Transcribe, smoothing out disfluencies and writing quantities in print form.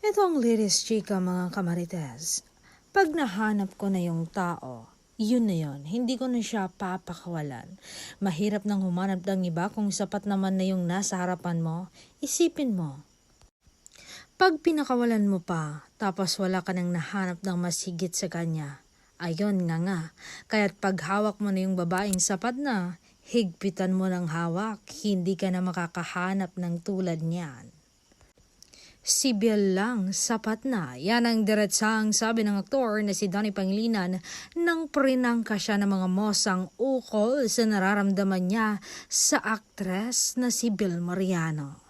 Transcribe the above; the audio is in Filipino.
Ito ang latest chika mga kamarites. Pag nahanap ko na yung tao, yun na yun. Hindi ko na siya papakawalan. Mahirap nang humanap ng iba kung sapat naman na yung nasa harapan mo. Isipin mo. Pag pinakawalan mo pa, tapos wala ka nang nahanap ng mas higit sa kanya. Ayon nga. Kaya't pag hawak mo na yung babaeng sapat na, higpitan mo ng hawak. Hindi ka na makakahanap ng tulad niyan. Si Biel lang, sapat na. Yan ang diretsahang sabi ng aktor na si Donnie Pangilinan nang prinangka siya ng mga mosang ukol sa nararamdaman niya sa aktres na si Biel Mariano.